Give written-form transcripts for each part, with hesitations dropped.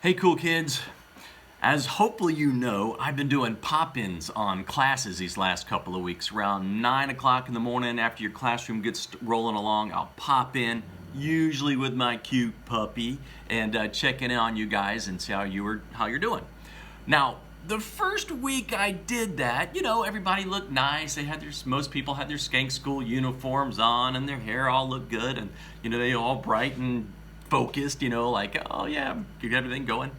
Hey, cool kids. As hopefully you know, I've been doing pop-ins on classes these last couple of weeks. Around 9 o'clock in the morning after your classroom gets rolling along, I'll pop in, usually with my cute puppy, and check in on you guys and see how you're doing. Now, the first week I did that, everybody looked nice. Most people had their skank school uniforms on and their hair all looked good, and they all bright and focused, like, oh yeah, get everything going.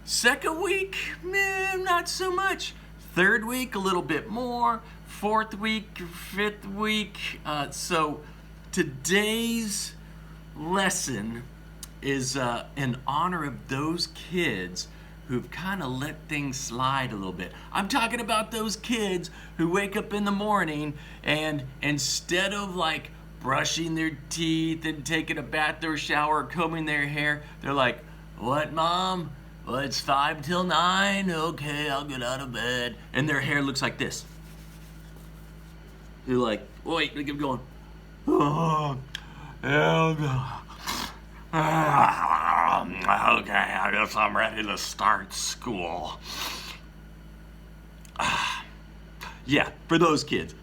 Second week, not so much. Third week, a little bit more. Fourth week, fifth week. So today's lesson is in honor of those kids who've kind of let things slide a little bit. I'm talking about those kids who wake up in the morning and instead of like brushing their teeth and taking a bath or shower, combing their hair, they're like, "What, Mom? Well, it's 5 till 9. Okay, I'll get out of bed." And their hair looks like this. You're like, wait, they keep going. "Oh, yeah, okay, I guess I'm ready to start school." Yeah, for those kids.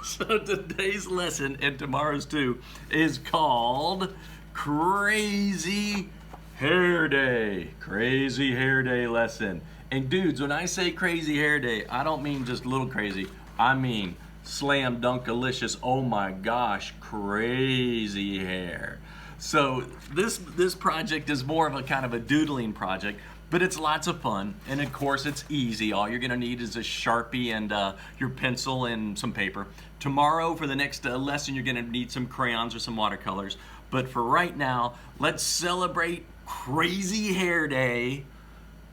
So today's lesson, and tomorrow's too, is called Crazy Hair Day. Crazy Hair Day lesson. And dudes, when I say Crazy Hair Day, I don't mean just a little crazy. I mean slam dunkalicious, oh my gosh, crazy hair. So this project is more of a kind of a doodling project, but it's lots of fun, and of course it's easy. All you're gonna need is a Sharpie and your pencil and some paper. Tomorrow for the next lesson you're gonna need some crayons or some watercolors. But for right now, let's celebrate Crazy Hair Day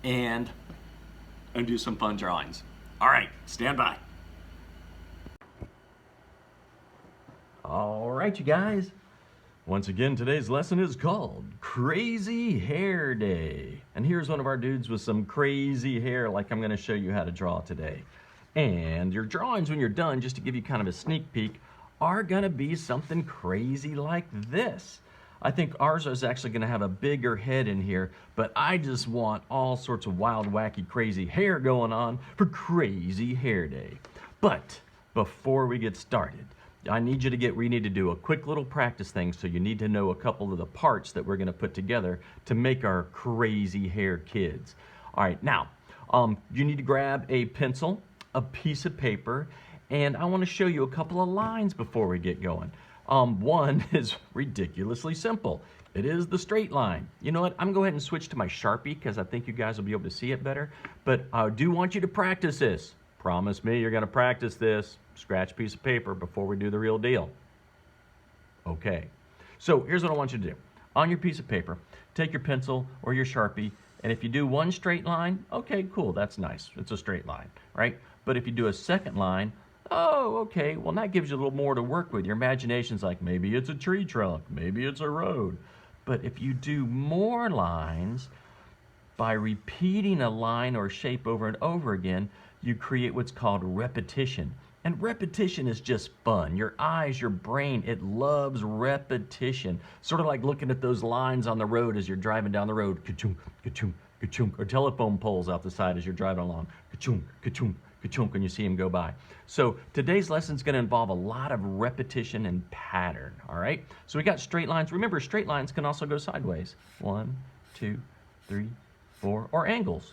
and do some fun drawings. All right, stand by. All right, you guys. Once again, today's lesson is called Crazy Hair Day. And here's one of our dudes with some crazy hair like I'm gonna show you how to draw today. And your drawings, when you're done, just to give you kind of a sneak peek, are gonna be something crazy like this. I think ours is actually gonna have a bigger head in here, but I just want all sorts of wild, wacky, crazy hair going on for Crazy Hair Day. But before we get started, we need to do a quick little practice thing, so you need to know a couple of the parts that we're gonna put together to make our crazy hair kids. All right, now, you need to grab a pencil, a piece of paper, and I wanna show you a couple of lines before we get going. One is ridiculously simple. It is the straight line. You know what, I'm gonna go ahead and switch to my Sharpie because I think you guys will be able to see it better, but I do want you to practice this. Promise me you're gonna practice this. Scratch a piece of paper before we do the real deal. Okay, so here's what I want you to do. On your piece of paper, take your pencil or your Sharpie, and if you do one straight line, okay, cool, that's nice. It's a straight line, right? But if you do a second line, oh, okay, well, that gives you a little more to work with. Your imagination's like, maybe it's a tree trunk, maybe it's a road. But if you do more lines, by repeating a line or shape over and over again, you create what's called repetition. And repetition is just fun. Your eyes, your brain, it loves repetition. Sort of like looking at those lines on the road as you're driving down the road. Ka-chunk, ka-chunk, ka-chunk. Or telephone poles out the side as you're driving along. Ka-chunk, ka-chunk, ka-chunk, when you see them go by. So today's lesson is going to involve a lot of repetition and pattern, all right? So we got straight lines. Remember, straight lines can also go sideways. 1, 2, 3, 4, or angles.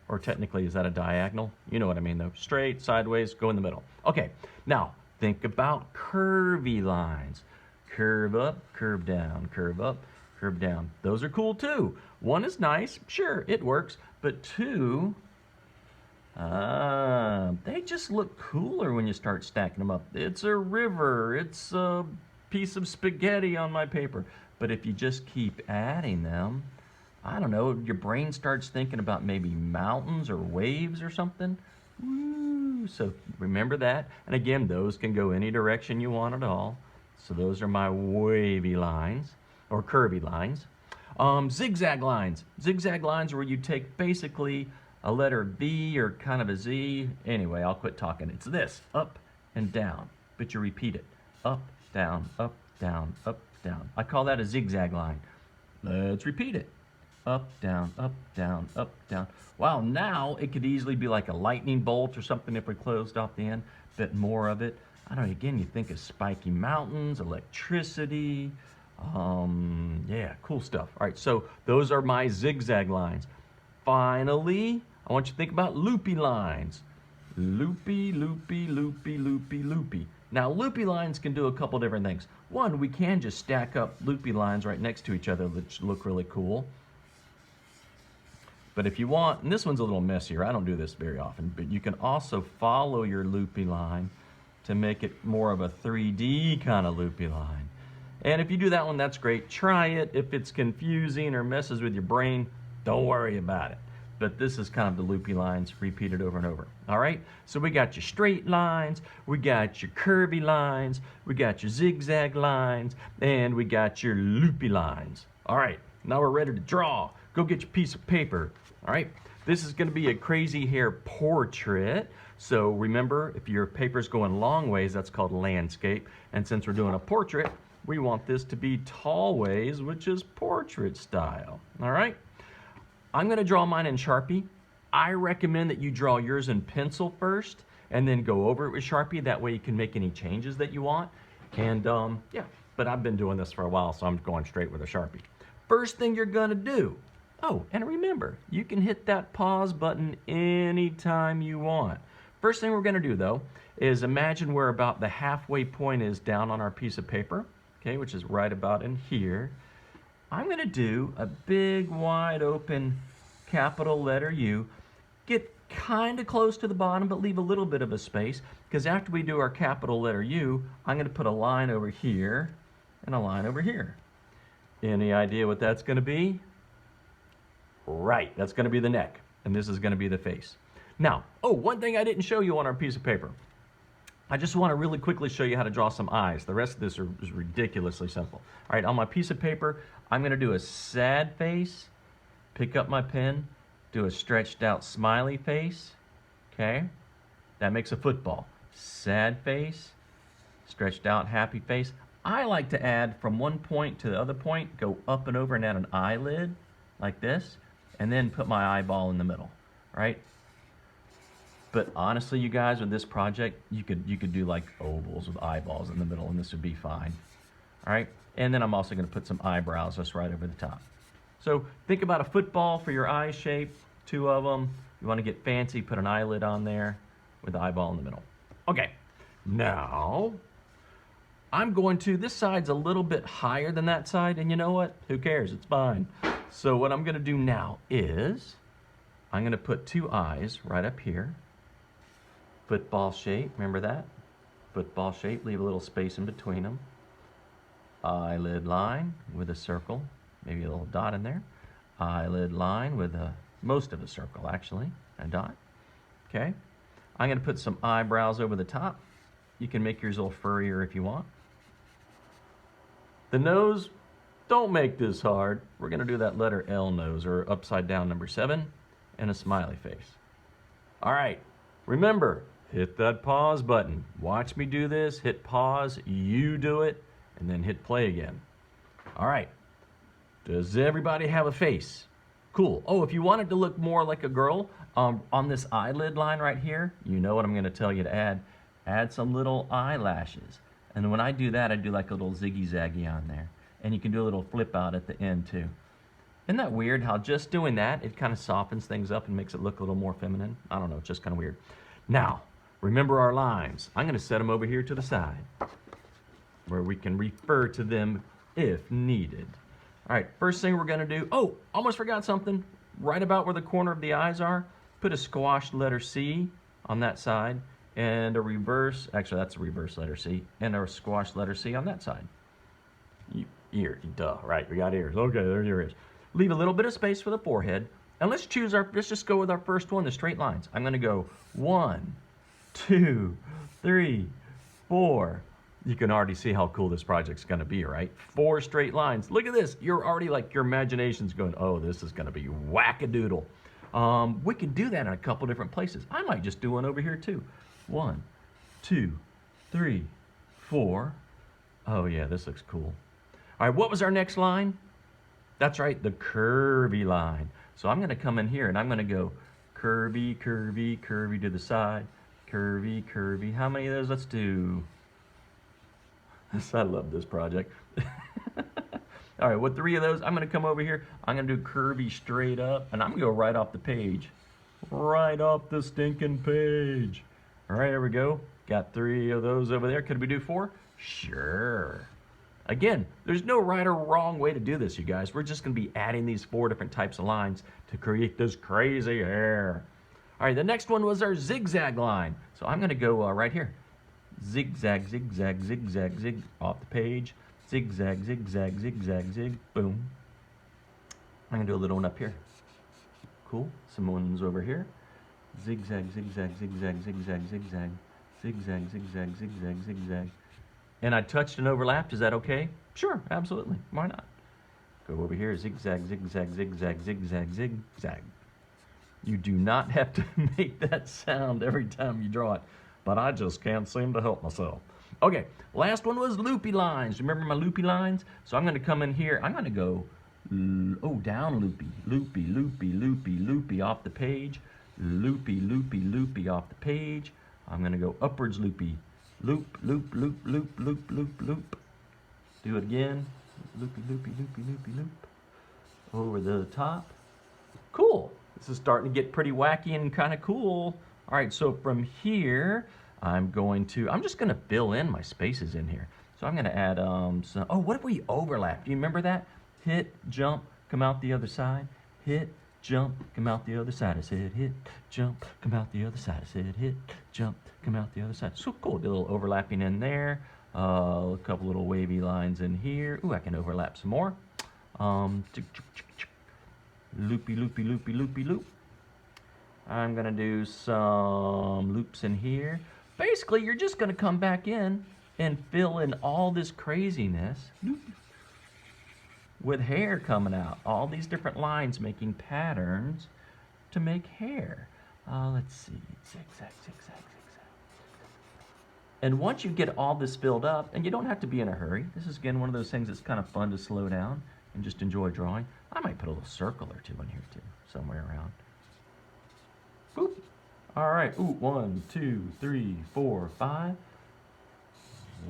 Or technically, is that a diagonal? You know what I mean, though. Straight, sideways, go in the middle. Okay, now think about curvy lines. Curve up, curve down, curve up, curve down. Those are cool too. One is nice, sure, it works. But two, they just look cooler when you start stacking them up. It's a river, it's a piece of spaghetti on my paper. But if you just keep adding them, I don't know, your brain starts thinking about maybe mountains or waves or something. Woo! So remember that. And again, those can go any direction you want at all. So those are my wavy lines, or curvy lines. Zigzag lines. Zigzag lines are where you take basically a letter V or kind of a Z. Anyway, I'll quit talking. It's this, up and down, but you repeat it. Up, down, up, down, up, down. I call that a zigzag line. Let's repeat it. up, down, up, down, up, down. Wow, now it could easily be like a lightning bolt or something if we closed off the end. Bit more of it. I don't know, again, you think of spiky mountains, electricity. Yeah, cool stuff. All right, so those are my zigzag lines. Finally, I want you to think about loopy lines. Loopy, loopy, loopy, loopy, loopy. Now, loopy lines can do a couple different things. One, we can just stack up loopy lines right next to each other, which look really cool. But if you want, and this one's a little messier, I don't do this very often, but you can also follow your loopy line to make it more of a 3D kind of loopy line. And if you do that one, that's great. Try it. If it's confusing or messes with your brain, don't worry about it. But this is kind of the loopy lines repeated over and over. All right? So we got your straight lines, we got your curvy lines, we got your zigzag lines, and we got your loopy lines. All right, now we're ready to draw. Go get your piece of paper. All right? This is going to be a crazy hair portrait. So remember, if your paper's going long ways, that's called landscape. And since we're doing a portrait, we want this to be tall ways, which is portrait style. All right? I'm going to draw mine in Sharpie. I recommend that you draw yours in pencil first and then go over it with Sharpie. That way you can make any changes that you want. And yeah, but I've been doing this for a while, so I'm going straight with a Sharpie. First thing you're going to do, oh, and remember, you can hit that pause button anytime you want. First thing we're going to do, though, is imagine where about the halfway point is down on our piece of paper, okay, which is right about in here. I'm going to do a big, wide open capital letter U. Get kind of close to the bottom, but leave a little bit of a space, because after we do our capital letter U, I'm going to put a line over here and a line over here. Any idea what that's going to be? Right, that's going to be the neck, and this is going to be the face. Now, oh, one thing I didn't show you on our piece of paper. I just want to really quickly show you how to draw some eyes. The rest of this is ridiculously simple. All right, on my piece of paper, I'm going to do a sad face, pick up my pen, do a stretched out smiley face, okay? That makes a football. Sad face, stretched out happy face. I like to add from one point to the other point, go up and over and add an eyelid like this, and then put my eyeball in the middle, right? But honestly, you guys, with this project, you could do like ovals with eyeballs in the middle, and this would be fine. All right? And then I'm also going to put some eyebrows just right over the top. So think about a football for your eye shape, 2 of them. You want to get fancy, put an eyelid on there with the eyeball in the middle. Okay, now I'm going to, this side's a little bit higher than that side, and you know what? Who cares? It's fine. So what I'm going to do now is I'm going to put 2 eyes right up here. Football shape, remember that? Football shape, leave a little space in between them. Eyelid line with a circle, maybe a little dot in there. Eyelid line with most of a circle, actually, a dot. Okay, I'm going to put some eyebrows over the top. You can make yours a little furrier if you want. The nose, don't make this hard. We're going to do that letter L nose, or upside down number 7, and a smiley face. All right, remember, hit that pause button. Watch me do this, hit pause, you do it, and then hit play again. All right, does everybody have a face? Cool. Oh, if you want it to look more like a girl, on this eyelid line right here, you know what I'm going to tell you to add. Add some little eyelashes. And when I do that, I do like a little ziggy-zaggy on there. And you can do a little flip out at the end too. Isn't that weird how just doing that, it kind of softens things up and makes it look a little more feminine? I don't know, it's just kind of weird. Now, remember our lines. I'm going to set them over here to the side where we can refer to them if needed. All right, first thing we're going to do, oh, almost forgot something. Right about where the corner of the eyes are, put a squashed letter C on that side and a reverse, actually that's a reverse letter C, and a squashed letter C on that side. Ear, duh, right, we got ears. Okay, there's your ears. Leave a little bit of space for the forehead, and let's just go with our first one, the straight lines. I'm gonna go 1, 2, 3, 4. You can already see how cool this project's gonna be, right? 4 straight lines. Look at this, you're already like, your imagination's going, oh, this is gonna be whack-a-doodle. We can do that in a couple different places. I might just do one over here too. 1, 2, 3, 4. Oh yeah, this looks cool. All right, what was our next line? That's right, the curvy line. So I'm going to come in here and I'm going to go curvy, curvy, curvy to the side, curvy, curvy. How many of those? Let's do. I love this project. All right, with 3 of those, I'm going to come over here. I'm going to do curvy straight up, and I'm going to go right off the page. Right off the stinking page. All right, there we go. Got 3 of those over there. Could we do 4? Sure. Again, there's no right or wrong way to do this, you guys. We're just going to be adding these 4 different types of lines to create this crazy hair. All right, the next one was our zigzag line. So I'm going to go right here. Zigzag, zigzag, zigzag, zig, off the page. Zigzag, zigzag, zigzag, zig, boom. I'm going to do a little one up here. Cool. Some ones over here. Zigzag, zigzag, zigzag, zigzag, zigzag, zigzag, zigzag, zigzag, zigzag. And I touched and overlapped. Is that okay? Sure, absolutely. Why not? Go over here. Zigzag, zigzag, zigzag, zigzag, zigzag. You do not have to make that sound every time you draw it, but I just can't seem to help myself. Okay, last one was loopy lines. Remember my loopy lines? So I'm going to come in here. I'm going to go, down loopy, loopy, loopy, loopy, loopy off the page. Loopy, loopy, loopy off the page. I'm going to go upwards loopy. Loop, loop, loop, loop, loop, loop, loop. Do it again. Loopy, loopy, loopy, loopy, loop. Over the top. Cool. This is starting to get pretty wacky and kind of cool. All right, so from here, I'm just going to fill in my spaces in here. So I'm going to add some, what if we overlap? Do you remember that? Hit, jump, come out the other side. Hit, jump, come out the other side. I said hit, jump, come out the other side. I said hit, jump, come out the other side. So cool, do a little overlapping in there. A couple little wavy lines in here. Ooh, I can overlap some more. Loopy, loopy, loopy, loopy, loop. I'm going to do some loops in here. Basically, you're just going to come back in and fill in all this craziness with hair coming out. All these different lines making patterns to make hair. Let's see. Zigzag, zigzag, zigzag. And once you get all this filled up, and you don't have to be in a hurry. This is, again, one of those things that's kind of fun to slow down and just enjoy drawing. I might put a little circle or 2 in here, too, somewhere around. Boop. All right. Ooh, 1, 2, 3, 4, 5.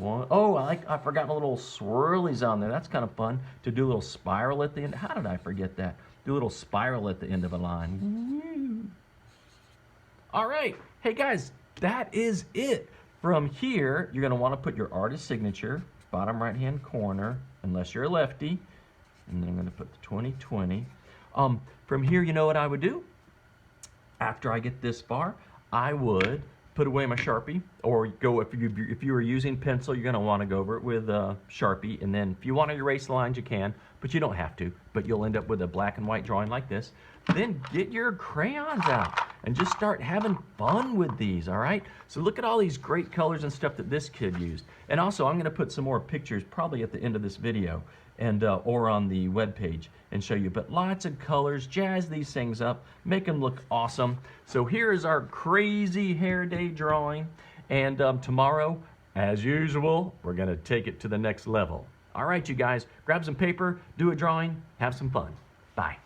I forgot a little swirlies on there. That's kind of fun to do a little spiral at the end. How did I forget that? Do a little spiral at the end of a line. Woo. All right. Hey, guys, that is it. From here, you're going to want to put your artist signature, bottom right-hand corner, unless you're a lefty. And then I'm going to put the 2020. From here, you know what I would do? After I get this far, I would put away my Sharpie, or go, if you were using pencil, you're going to want to go over it with Sharpie, and then if you want to erase the lines, you can, but you don't have to, but you'll end up with a black and white drawing like this. Then get your crayons out and just start having fun with these, all right? So look at all these great colors and stuff that this kid used. And also, I'm going to put some more pictures probably at the end of this video, and or on the webpage, and show you. But lots of colors, jazz these things up, make them look awesome. So here is our crazy hair day drawing, and tomorrow, as usual, we're gonna take it to the next level. All right, you guys, grab some paper, do a drawing, have some fun. Bye.